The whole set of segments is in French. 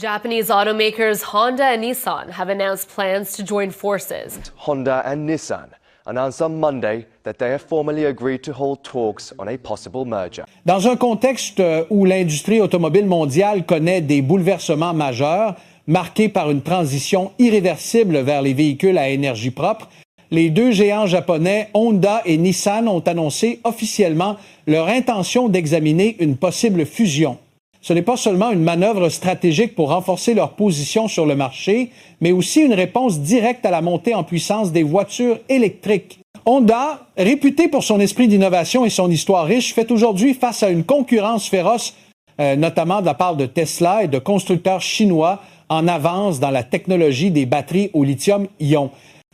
Japanese automakers Honda and Nissan have announced plans to join forces. Honda and Nissan announced on Monday that they have formally agreed to hold talks on a possible merger. Dans un contexte où l'industrie automobile mondiale connaît des bouleversements majeurs, marqués par une transition irréversible vers les véhicules à énergie propre, les deux géants japonais Honda et Nissan ont annoncé officiellement leur intention d'examiner une possible fusion. Ce n'est pas seulement une manœuvre stratégique pour renforcer leur position sur le marché, mais aussi une réponse directe à la montée en puissance des voitures électriques. Honda, réputé pour son esprit d'innovation et son histoire riche, fait aujourd'hui face à une concurrence féroce, notamment de la part de Tesla et de constructeurs chinois en avance dans la technologie des batteries au lithium-ion.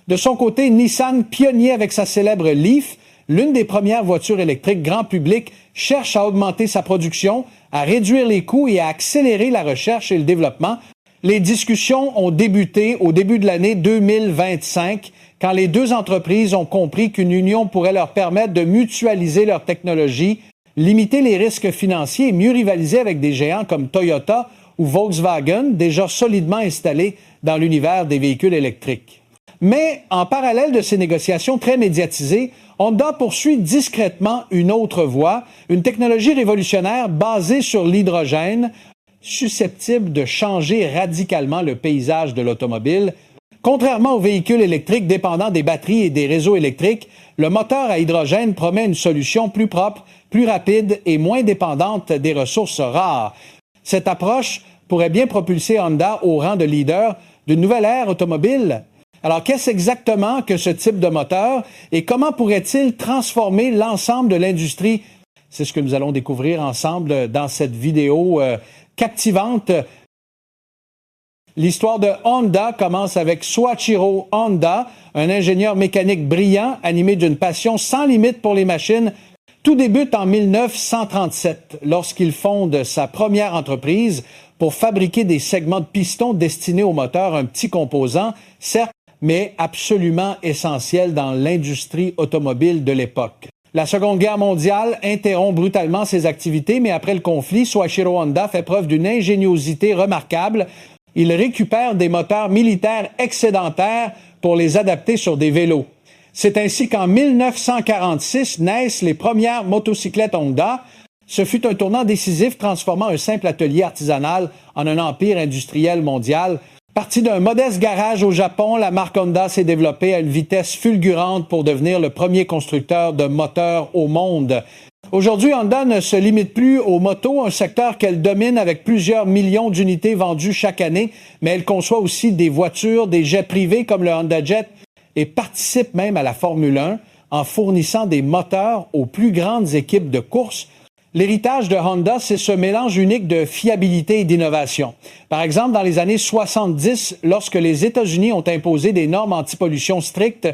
De son côté, Nissan, pionnier avec sa célèbre Leaf, l'une des premières voitures électriques grand public, cherche à augmenter sa production, à réduire les coûts et à accélérer la recherche et le développement. Les discussions ont débuté au début de l'année 2025, quand les deux entreprises ont compris qu'une union pourrait leur permettre de mutualiser leur technologie, limiter les risques financiers et mieux rivaliser avec des géants comme Toyota ou Volkswagen, déjà solidement installés dans l'univers des véhicules électriques. Mais en parallèle de ces négociations très médiatisées, Honda poursuit discrètement une autre voie, une technologie révolutionnaire basée sur l'hydrogène, susceptible de changer radicalement le paysage de l'automobile. Contrairement aux véhicules électriques dépendant des batteries et des réseaux électriques, le moteur à hydrogène promet une solution plus propre, plus rapide et moins dépendante des ressources rares. Cette approche pourrait bien propulser Honda au rang de leader d'une nouvelle ère automobile. Alors, qu'est-ce exactement que ce type de moteur et comment pourrait-il transformer l'ensemble de l'industrie? C'est ce que nous allons découvrir ensemble dans cette vidéo captivante. L'histoire de Honda commence avec Soichiro Honda, un ingénieur mécanique brillant, animé d'une passion sans limite pour les machines. Tout débute en 1937, lorsqu'il fonde sa première entreprise pour fabriquer des segments de piston destinés au moteur, un petit composant, certes, mais absolument essentiel dans l'industrie automobile de l'époque. La Seconde Guerre mondiale interrompt brutalement ses activités, mais après le conflit, Soichiro Honda fait preuve d'une ingéniosité remarquable. Il récupère des moteurs militaires excédentaires pour les adapter sur des vélos. C'est ainsi qu'en 1946 naissent les premières motocyclettes Honda. Ce fut un tournant décisif transformant un simple atelier artisanal en un empire industriel mondial. Partie d'un modeste garage au Japon, la marque Honda s'est développée à une vitesse fulgurante pour devenir le premier constructeur de moteurs au monde. Aujourd'hui, Honda ne se limite plus aux motos, un secteur qu'elle domine avec plusieurs millions d'unités vendues chaque année, mais elle conçoit aussi des voitures, des jets privés comme le Honda Jet et participe même à la Formule 1 en fournissant des moteurs aux plus grandes équipes de course. L'héritage de Honda, c'est ce mélange unique de fiabilité et d'innovation. Par exemple, dans les années 70, lorsque les États-Unis ont imposé des normes anti-pollution strictes,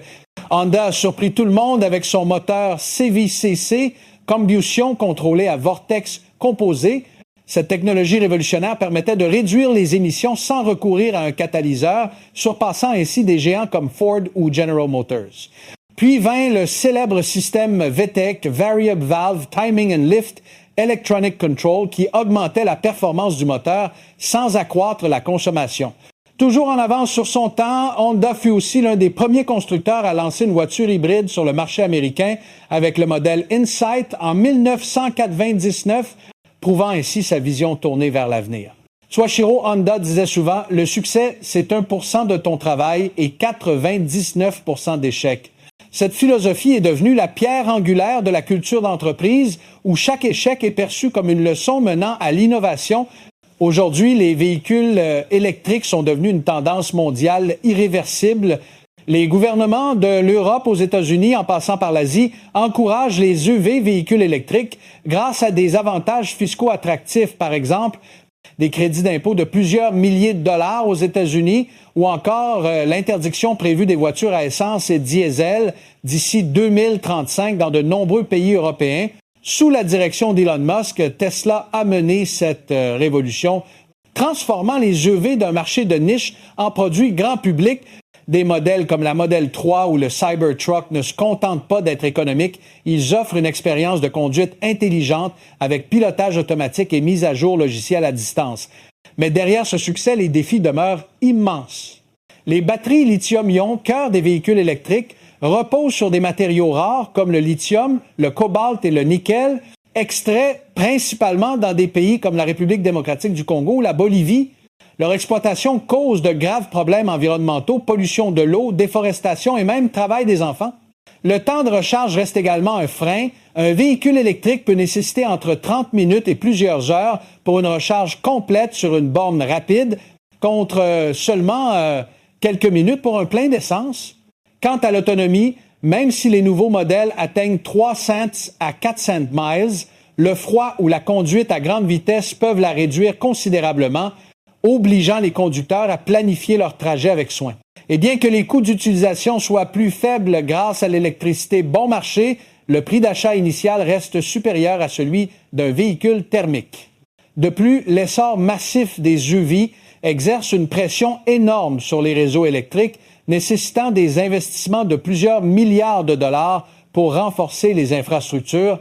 Honda a surpris tout le monde avec son moteur CVCC, combustion contrôlée à vortex composé. Cette technologie révolutionnaire permettait de réduire les émissions sans recourir à un catalyseur, surpassant ainsi des géants comme Ford ou General Motors. Puis vint le célèbre système VTEC, Variable Valve Timing and Lift Electronic Control, qui augmentait la performance du moteur sans accroître la consommation. Toujours en avance sur son temps, Honda fut aussi l'un des premiers constructeurs à lancer une voiture hybride sur le marché américain avec le modèle Insight en 1999, prouvant ainsi sa vision tournée vers l'avenir. Soichiro Honda disait souvent « Le succès, c'est 1% de ton travail et 99% d'échecs ». Cette philosophie est devenue la pierre angulaire de la culture d'entreprise où chaque échec est perçu comme une leçon menant à l'innovation. Aujourd'hui, les véhicules électriques sont devenus une tendance mondiale irréversible. Les gouvernements de l'Europe aux États-Unis, en passant par l'Asie, encouragent les EV, véhicules électriques, grâce à des avantages fiscaux attractifs, par exemple des crédits d'impôt de plusieurs milliers de dollars aux États-Unis ou encore l'interdiction prévue des voitures à essence et diesel d'ici 2035 dans de nombreux pays européens. Sous la direction d'Elon Musk, Tesla a mené cette révolution, transformant les EV d'un marché de niche en produits grand public. Des modèles comme la Model 3 ou le Cybertruck ne se contentent pas d'être économiques. Ils offrent une expérience de conduite intelligente avec pilotage automatique et mise à jour logicielle à distance. Mais derrière ce succès, les défis demeurent immenses. Les batteries lithium-ion, cœur des véhicules électriques, reposent sur des matériaux rares comme le lithium, le cobalt et le nickel, extraits principalement dans des pays comme la République démocratique du Congo ou la Bolivie. Leur exploitation cause de graves problèmes environnementaux, pollution de l'eau, déforestation et même travail des enfants. Le temps de recharge reste également un frein. Un véhicule électrique peut nécessiter entre 30 minutes et plusieurs heures pour une recharge complète sur une borne rapide, contre seulement quelques minutes pour un plein d'essence. Quant à l'autonomie, même si les nouveaux modèles atteignent 300 à 400 miles, le froid ou la conduite à grande vitesse peuvent la réduire considérablement, obligeant les conducteurs à planifier leur trajet avec soin. Et bien que les coûts d'utilisation soient plus faibles grâce à l'électricité bon marché, le prix d'achat initial reste supérieur à celui d'un véhicule thermique. De plus, l'essor massif des EV exerce une pression énorme sur les réseaux électriques, nécessitant des investissements de plusieurs milliards de dollars pour renforcer les infrastructures.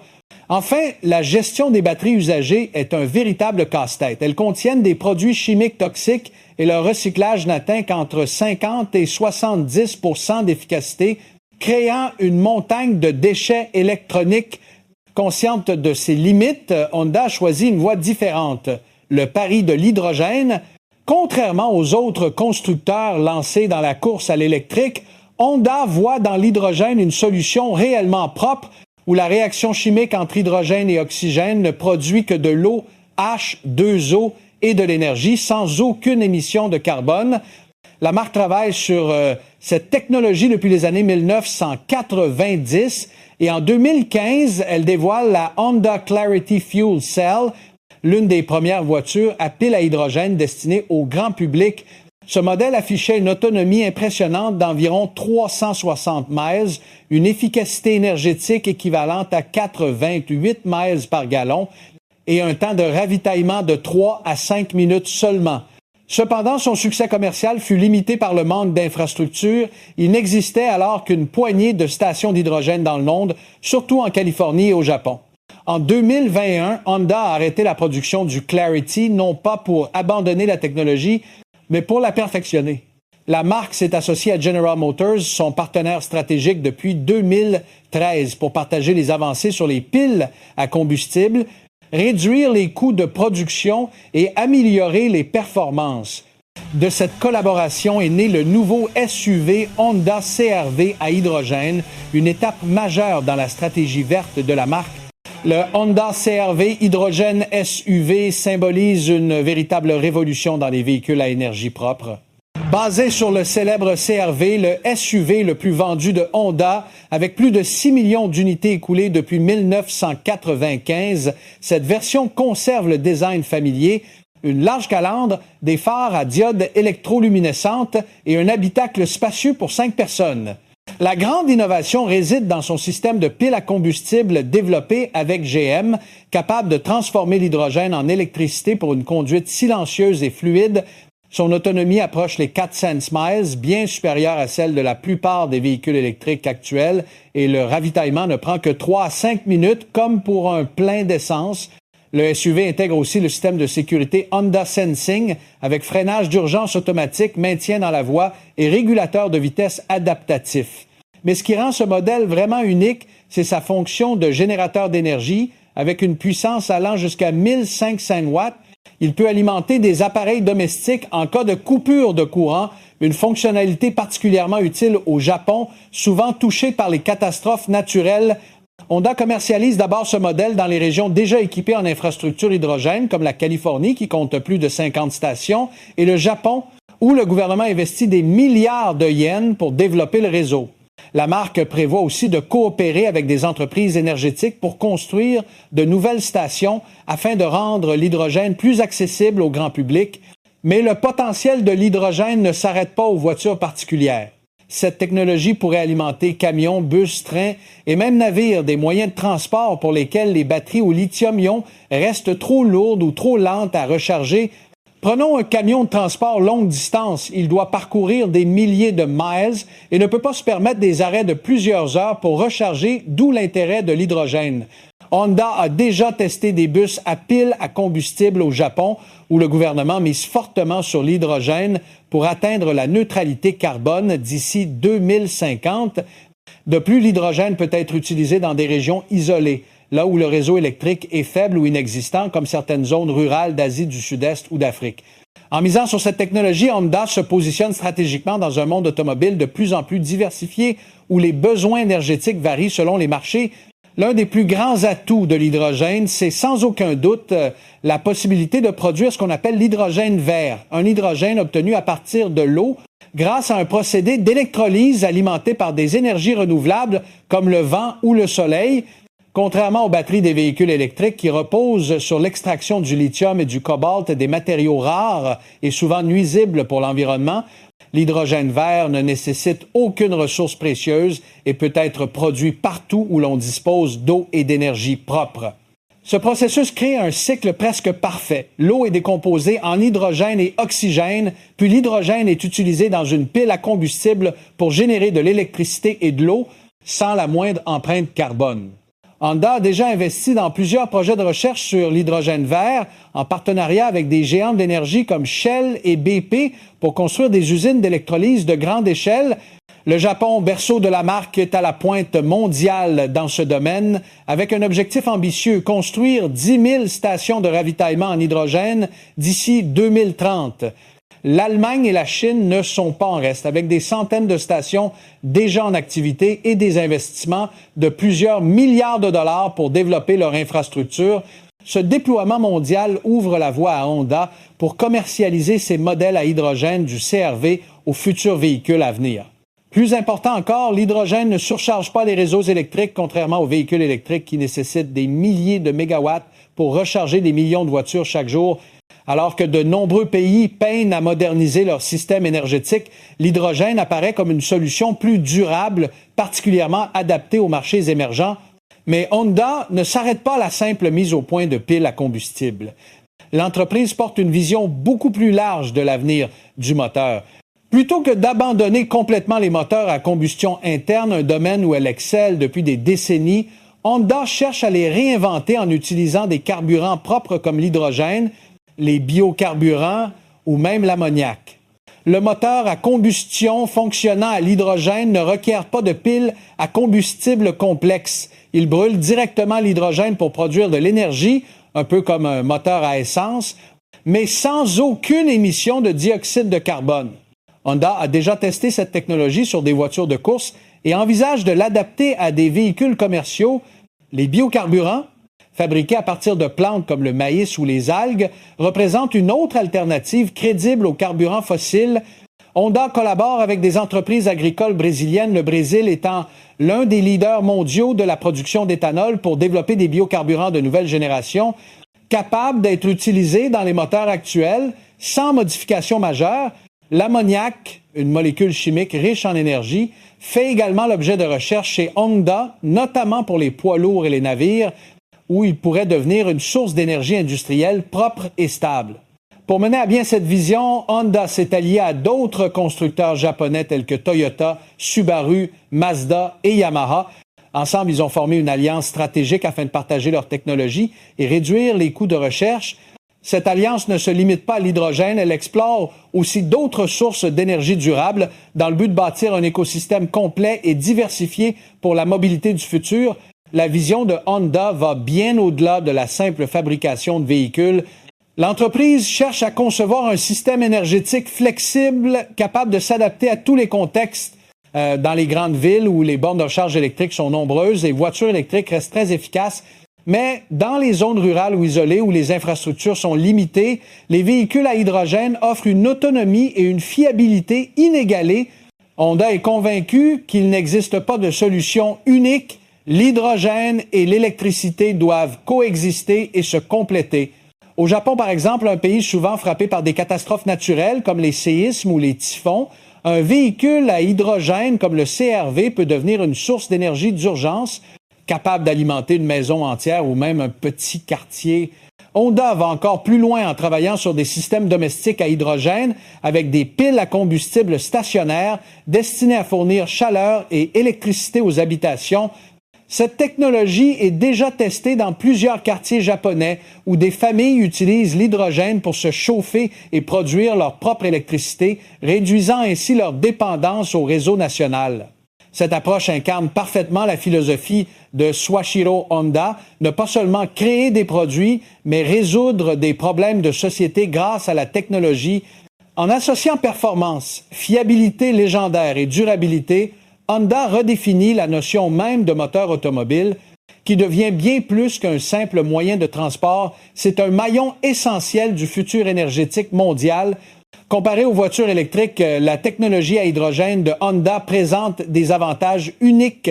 Enfin, la gestion des batteries usagées est un véritable casse-tête. Elles contiennent des produits chimiques toxiques et leur recyclage n'atteint qu'entre 50 et 70 % d'efficacité, créant une montagne de déchets électroniques. Consciente de ses limites, Honda a choisi une voie différente, le pari de l'hydrogène. Contrairement aux autres constructeurs lancés dans la course à l'électrique, Honda voit dans l'hydrogène une solution réellement propre où la réaction chimique entre hydrogène et oxygène ne produit que de l'eau H2O et de l'énergie sans aucune émission de carbone. La marque travaille sur cette technologie depuis les années 1990 et en 2015, elle dévoile la Honda Clarity Fuel Cell, l'une des premières voitures à pile à hydrogène destinée au grand public. Ce modèle affichait une autonomie impressionnante d'environ 360 miles, une efficacité énergétique équivalente à 4,28 miles par gallon et un temps de ravitaillement de 3 à 5 minutes seulement. Cependant, son succès commercial fut limité par le manque d'infrastructures. Il n'existait alors qu'une poignée de stations d'hydrogène dans le monde, surtout en Californie et au Japon. En 2021, Honda a arrêté la production du Clarity, non pas pour abandonner la technologie, mais pour la perfectionner. La marque s'est associée à General Motors, son partenaire stratégique depuis 2013, pour partager les avancées sur les piles à combustible, réduire les coûts de production et améliorer les performances. De cette collaboration est né le nouveau SUV Honda CR-V à hydrogène, une étape majeure dans la stratégie verte de la marque. Le Honda CR-V hydrogène SUV symbolise une véritable révolution dans les véhicules à énergie propre. Basé sur le célèbre CR-V, le SUV le plus vendu de Honda, avec plus de 6 millions d'unités écoulées depuis 1995, cette version conserve le design familier, une large calandre, des phares à diode électroluminescente et un habitacle spacieux pour 5 personnes. La grande innovation réside dans son système de pile à combustible développé avec GM, capable de transformer l'hydrogène en électricité pour une conduite silencieuse et fluide. Son autonomie approche les 400 miles, bien supérieure à celle de la plupart des véhicules électriques actuels, et le ravitaillement ne prend que 3 à 5 minutes, comme pour un plein d'essence. Le SUV intègre aussi le système de sécurité Honda Sensing avec freinage d'urgence automatique, maintien dans la voie et régulateur de vitesse adaptatif. Mais ce qui rend ce modèle vraiment unique, c'est sa fonction de générateur d'énergie avec une puissance allant jusqu'à 1500 watts. Il peut alimenter des appareils domestiques en cas de coupure de courant, une fonctionnalité particulièrement utile au Japon, souvent touché par les catastrophes naturelles. Honda commercialise d'abord ce modèle dans les régions déjà équipées en infrastructure hydrogène, comme la Californie, qui compte plus de 50 stations, et le Japon, où le gouvernement investit des milliards de yens pour développer le réseau. La marque prévoit aussi de coopérer avec des entreprises énergétiques pour construire de nouvelles stations afin de rendre l'hydrogène plus accessible au grand public. Mais le potentiel de l'hydrogène ne s'arrête pas aux voitures particulières. Cette technologie pourrait alimenter camions, bus, trains et même navires, des moyens de transport pour lesquels les batteries au lithium-ion restent trop lourdes ou trop lentes à recharger. Prenons un camion de transport longue distance. Il doit parcourir des milliers de miles et ne peut pas se permettre des arrêts de plusieurs heures pour recharger, d'où l'intérêt de l'hydrogène. Honda a déjà testé des bus à pile à combustible au Japon, où le gouvernement mise fortement sur l'hydrogène pour atteindre la neutralité carbone d'ici 2050. De plus, l'hydrogène peut être utilisé dans des régions isolées, là où le réseau électrique est faible ou inexistant, comme certaines zones rurales d'Asie du Sud-Est ou d'Afrique. En misant sur cette technologie, Honda se positionne stratégiquement dans un monde automobile de plus en plus diversifié, où les besoins énergétiques varient selon les marchés. L'un des plus grands atouts de l'hydrogène, c'est sans aucun doute la possibilité de produire ce qu'on appelle l'hydrogène vert, un hydrogène obtenu à partir de l'eau grâce à un procédé d'électrolyse alimenté par des énergies renouvelables comme le vent ou le soleil. Contrairement aux batteries des véhicules électriques qui reposent sur l'extraction du lithium et du cobalt, des matériaux rares et souvent nuisibles pour l'environnement, l'hydrogène vert ne nécessite aucune ressource précieuse et peut être produit partout où l'on dispose d'eau et d'énergie propre. Ce processus crée un cycle presque parfait. L'eau est décomposée en hydrogène et oxygène, puis l'hydrogène est utilisé dans une pile à combustible pour générer de l'électricité et de l'eau sans la moindre empreinte carbone. Honda a déjà investi dans plusieurs projets de recherche sur l'hydrogène vert en partenariat avec des géants d'énergie comme Shell et BP pour construire des usines d'électrolyse de grande échelle. Le Japon, berceau de la marque, est à la pointe mondiale dans ce domaine avec un objectif ambitieux, construire 10 000 stations de ravitaillement en hydrogène d'ici 2030. L'Allemagne et la Chine ne sont pas en reste, avec des centaines de stations déjà en activité et des investissements de plusieurs milliards de dollars pour développer leur infrastructure. Ce déploiement mondial ouvre la voie à Honda pour commercialiser ses modèles à hydrogène du CR-V aux futurs véhicules à venir. Plus important encore, l'hydrogène ne surcharge pas les réseaux électriques, contrairement aux véhicules électriques qui nécessitent des milliers de mégawatts pour recharger des millions de voitures chaque jour. Alors que de nombreux pays peinent à moderniser leur système énergétique, l'hydrogène apparaît comme une solution plus durable, particulièrement adaptée aux marchés émergents. Mais Honda ne s'arrête pas à la simple mise au point de piles à combustible. L'entreprise porte une vision beaucoup plus large de l'avenir du moteur. Plutôt que d'abandonner complètement les moteurs à combustion interne, un domaine où elle excelle depuis des décennies, Honda cherche à les réinventer en utilisant des carburants propres comme l'hydrogène, les biocarburants ou même l'ammoniac. Le moteur à combustion fonctionnant à l'hydrogène ne requiert pas de pile à combustible complexe. Il brûle directement l'hydrogène pour produire de l'énergie, un peu comme un moteur à essence, mais sans aucune émission de dioxyde de carbone. Honda a déjà testé cette technologie sur des voitures de course et envisage de l'adapter à des véhicules commerciaux. Les biocarburants, fabriqués à partir de plantes comme le maïs ou les algues, représentent une autre alternative crédible aux carburants fossiles. Honda collabore avec des entreprises agricoles brésiliennes, le Brésil étant l'un des leaders mondiaux de la production d'éthanol pour développer des biocarburants de nouvelle génération, capables d'être utilisés dans les moteurs actuels sans modification majeure. L'ammoniac, une molécule chimique riche en énergie, fait également l'objet de recherches chez Honda, notamment pour les poids lourds et les navires, où il pourrait devenir une source d'énergie industrielle propre et stable. Pour mener à bien cette vision, Honda s'est allié à d'autres constructeurs japonais tels que Toyota, Subaru, Mazda et Yamaha. Ensemble, ils ont formé une alliance stratégique afin de partager leur technologie et réduire les coûts de recherche. Cette alliance ne se limite pas à l'hydrogène, elle explore aussi d'autres sources d'énergie durable dans le but de bâtir un écosystème complet et diversifié pour la mobilité du futur. La vision de Honda va bien au-delà de la simple fabrication de véhicules. L'entreprise cherche à concevoir un système énergétique flexible, capable de s'adapter à tous les contextes. Dans les grandes villes où les bornes de recharge électrique sont nombreuses, les voitures électriques restent très efficaces. Mais dans les zones rurales ou isolées où les infrastructures sont limitées, les véhicules à hydrogène offrent une autonomie et une fiabilité inégalées. Honda est convaincu qu'il n'existe pas de solution unique. L'hydrogène et l'électricité doivent coexister et se compléter. Au Japon, par exemple, un pays souvent frappé par des catastrophes naturelles comme les séismes ou les typhons, un véhicule à hydrogène comme le CR-V peut devenir une source d'énergie d'urgence, capable d'alimenter une maison entière ou même un petit quartier. Honda va encore plus loin en travaillant sur des systèmes domestiques à hydrogène avec des piles à combustible stationnaires destinées à fournir chaleur et électricité aux habitations. Cette technologie est déjà testée dans plusieurs quartiers japonais où des familles utilisent l'hydrogène pour se chauffer et produire leur propre électricité, réduisant ainsi leur dépendance au réseau national. Cette approche incarne parfaitement la philosophie de Soichiro Honda, ne pas seulement créer des produits, mais résoudre des problèmes de société grâce à la technologie. En associant performance, fiabilité légendaire et durabilité, Honda redéfinit la notion même de moteur automobile, qui devient bien plus qu'un simple moyen de transport. C'est un maillon essentiel du futur énergétique mondial. Comparé aux voitures électriques, la technologie à hydrogène de Honda présente des avantages uniques.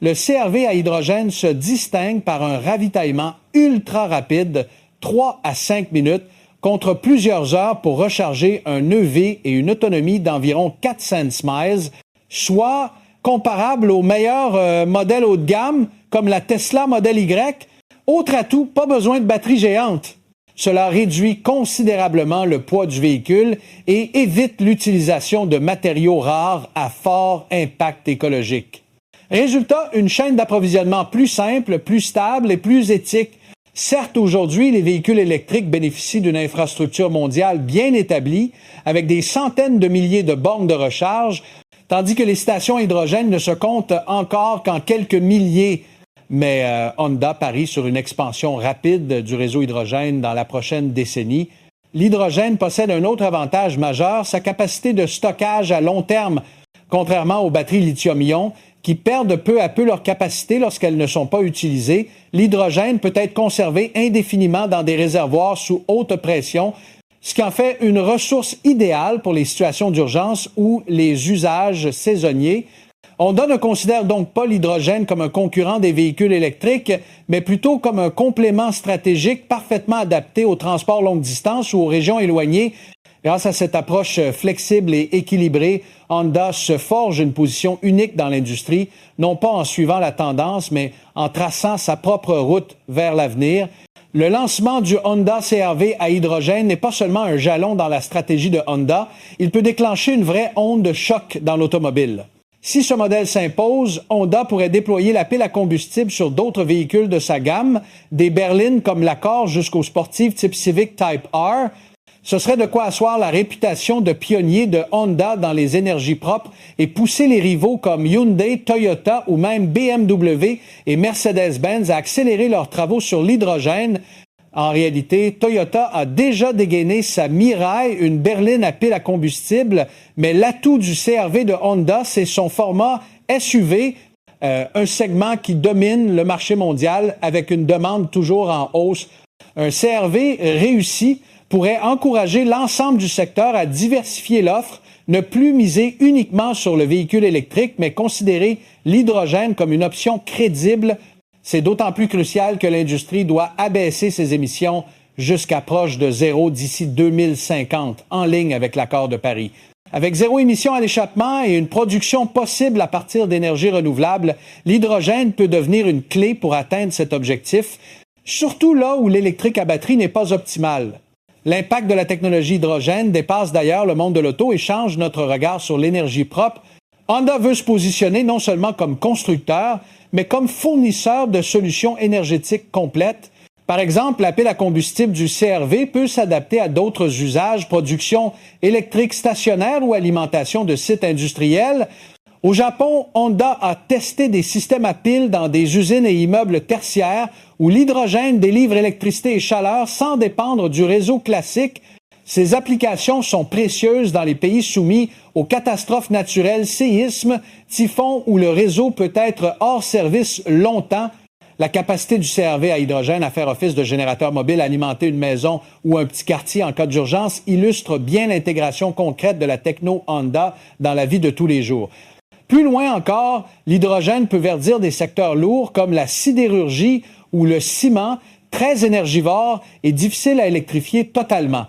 Le CR-V à hydrogène se distingue par un ravitaillement ultra rapide, 3 à 5 minutes, contre plusieurs heures pour recharger un EV et une autonomie d'environ 400 miles, soit comparable aux meilleurs modèles haut de gamme, comme la Tesla Model Y. Autre atout, pas besoin de batterie géante. Cela réduit considérablement le poids du véhicule et évite l'utilisation de matériaux rares à fort impact écologique. Résultat, une chaîne d'approvisionnement plus simple, plus stable et plus éthique. Certes, aujourd'hui, les véhicules électriques bénéficient d'une infrastructure mondiale bien établie, avec des centaines de milliers de bornes de recharge, tandis que les stations à hydrogène ne se comptent encore qu'en quelques milliers. Mais Honda parie sur une expansion rapide du réseau hydrogène dans la prochaine décennie. L'hydrogène possède un autre avantage majeur, sa capacité de stockage à long terme, contrairement aux batteries lithium-ion, qui perdent peu à peu leur capacité lorsqu'elles ne sont pas utilisées. L'hydrogène peut être conservé indéfiniment dans des réservoirs sous haute pression, ce qui en fait une ressource idéale pour les situations d'urgence ou les usages saisonniers. Honda ne considère donc pas l'hydrogène comme un concurrent des véhicules électriques, mais plutôt comme un complément stratégique parfaitement adapté aux transports longue distance ou aux régions éloignées. Grâce à cette approche flexible et équilibrée, Honda se forge une position unique dans l'industrie, non pas en suivant la tendance, mais en traçant sa propre route vers l'avenir. Le lancement du Honda CR-V à hydrogène n'est pas seulement un jalon dans la stratégie de Honda, il peut déclencher une vraie onde de choc dans l'automobile. Si ce modèle s'impose, Honda pourrait déployer la pile à combustible sur d'autres véhicules de sa gamme, des berlines comme l'Accord jusqu'aux sportives type Civic Type R. Ce serait de quoi asseoir la réputation de pionnier de Honda dans les énergies propres et pousser les rivaux comme Hyundai, Toyota ou même BMW et Mercedes-Benz à accélérer leurs travaux sur l'hydrogène. En réalité, Toyota a déjà dégainé sa Mirai, une berline à pile à combustible, mais l'atout du CR-V de Honda, c'est son format SUV, un segment qui domine le marché mondial avec une demande toujours en hausse. Un CR-V réussi pourrait encourager l'ensemble du secteur à diversifier l'offre, ne plus miser uniquement sur le véhicule électrique, mais considérer l'hydrogène comme une option crédible. C'est d'autant plus crucial que l'industrie doit abaisser ses émissions jusqu'à proche de zéro d'ici 2050, en ligne avec l'Accord de Paris. Avec zéro émission à l'échappement et une production possible à partir d'énergies renouvelables, l'hydrogène peut devenir une clé pour atteindre cet objectif, surtout là où l'électrique à batterie n'est pas optimal. L'impact de la technologie hydrogène dépasse d'ailleurs le monde de l'auto et change notre regard sur l'énergie propre. Honda veut se positionner non seulement comme constructeur, mais comme fournisseur de solutions énergétiques complètes. Par exemple, la pile à combustible du CR-V peut s'adapter à d'autres usages, production électrique stationnaire ou alimentation de sites industriels. Au Japon, Honda a testé des systèmes à piles dans des usines et immeubles tertiaires où l'hydrogène délivre électricité et chaleur sans dépendre du réseau classique. Ces applications sont précieuses dans les pays soumis aux catastrophes naturelles, séismes, typhons où le réseau peut être hors service longtemps. La capacité du CR-V à hydrogène à faire office de générateur mobile, alimenter une maison ou un petit quartier en cas d'urgence illustre bien l'intégration concrète de la techno Honda dans la vie de tous les jours. Plus loin encore, l'hydrogène peut verdir des secteurs lourds comme la sidérurgie ou le ciment, très énergivores et difficiles à électrifier totalement.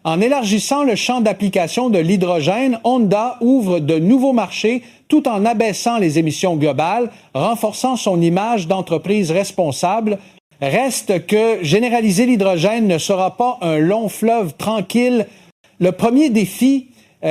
En élargissant le champ d'application de l'hydrogène, Honda ouvre de nouveaux marchés tout en abaissant les émissions globales, renforçant son image d'entreprise responsable. Reste que généraliser l'hydrogène ne sera pas un long fleuve tranquille. Le premier défi,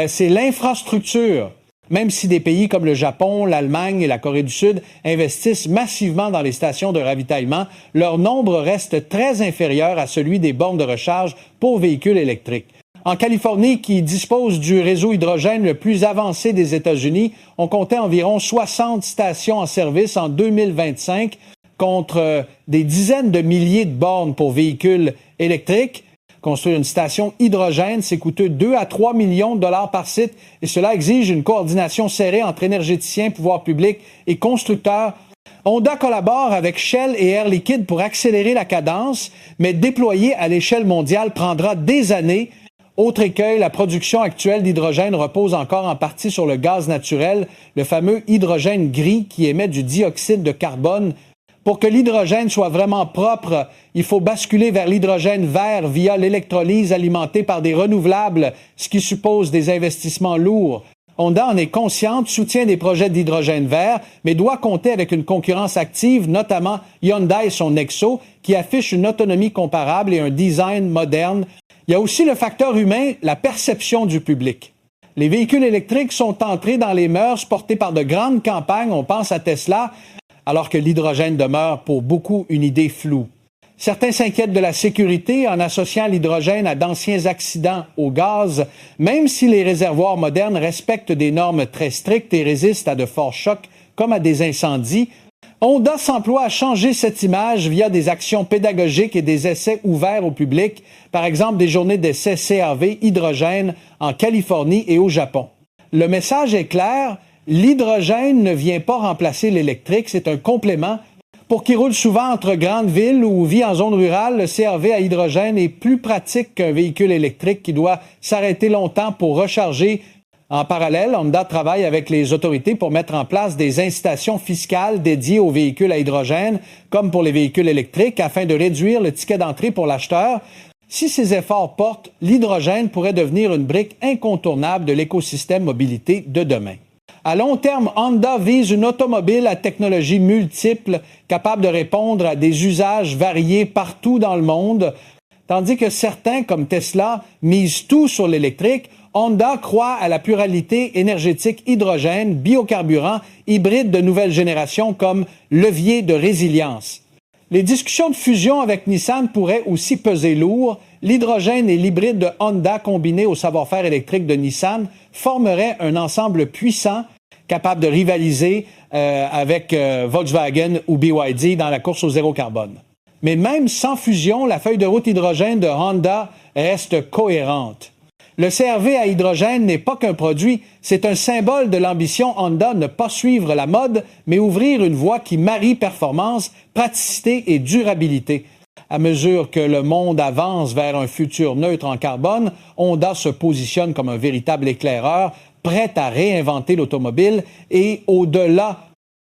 c'est l'infrastructure. Même si des pays comme le Japon, l'Allemagne et la Corée du Sud investissent massivement dans les stations de ravitaillement, leur nombre reste très inférieur à celui des bornes de recharge pour véhicules électriques. En Californie, qui dispose du réseau hydrogène le plus avancé des États-Unis, on comptait environ 60 stations en service en 2025 contre des dizaines de milliers de bornes pour véhicules électriques. Construire une station hydrogène, c'est coûteux 2 à 3 millions de dollars par site et cela exige une coordination serrée entre énergéticiens, pouvoirs publics et constructeurs. Honda collabore avec Shell et Air Liquide pour accélérer la cadence, mais déployer à l'échelle mondiale prendra des années. Autre écueil, la production actuelle d'hydrogène repose encore en partie sur le gaz naturel, le fameux hydrogène gris qui émet du dioxyde de carbone. Pour que l'hydrogène soit vraiment propre, il faut basculer vers l'hydrogène vert via l'électrolyse alimentée par des renouvelables, ce qui suppose des investissements lourds. Honda en est consciente, soutient des projets d'hydrogène vert, mais doit compter avec une concurrence active, notamment Hyundai et son Nexo, qui affiche une autonomie comparable et un design moderne. Il y a aussi le facteur humain, la perception du public. Les véhicules électriques sont entrés dans les mœurs portés par de grandes campagnes, on pense à Tesla, alors que l'hydrogène demeure pour beaucoup une idée floue. Certains s'inquiètent de la sécurité en associant l'hydrogène à d'anciens accidents au gaz, même si les réservoirs modernes respectent des normes très strictes et résistent à de forts chocs comme à des incendies. Honda s'emploie à changer cette image via des actions pédagogiques et des essais ouverts au public, par exemple des journées d'essais CRV hydrogène en Californie et au Japon. Le message est clair, l'hydrogène ne vient pas remplacer l'électrique, c'est un complément. Pour qui roule souvent entre grandes villes ou vit en zone rurale, le CRV à hydrogène est plus pratique qu'un véhicule électrique qui doit s'arrêter longtemps pour recharger. En parallèle, Honda travaille avec les autorités pour mettre en place des incitations fiscales dédiées aux véhicules à hydrogène, comme pour les véhicules électriques, afin de réduire le ticket d'entrée pour l'acheteur. Si ces efforts portent, l'hydrogène pourrait devenir une brique incontournable de l'écosystème mobilité de demain. À long terme, Honda vise une automobile à technologies multiples, capable de répondre à des usages variés partout dans le monde. Tandis que certains, comme Tesla, misent tout sur l'électrique, Honda croit à la pluralité énergétique hydrogène, biocarburant, hybride de nouvelle génération comme levier de résilience. Les discussions de fusion avec Nissan pourraient aussi peser lourd. L'hydrogène et l'hybride de Honda combinés au savoir-faire électrique de Nissan formeraient un ensemble puissant capable de rivaliser avec Volkswagen ou BYD dans la course au zéro carbone. Mais même sans fusion, la feuille de route hydrogène de Honda reste cohérente. Le CR-V à hydrogène n'est pas qu'un produit, c'est un symbole de l'ambition Honda ne pas suivre la mode, mais ouvrir une voie qui marie performance, praticité et durabilité. À mesure que le monde avance vers un futur neutre en carbone, Honda se positionne comme un véritable éclaireur, prêt à réinventer l'automobile et, au-delà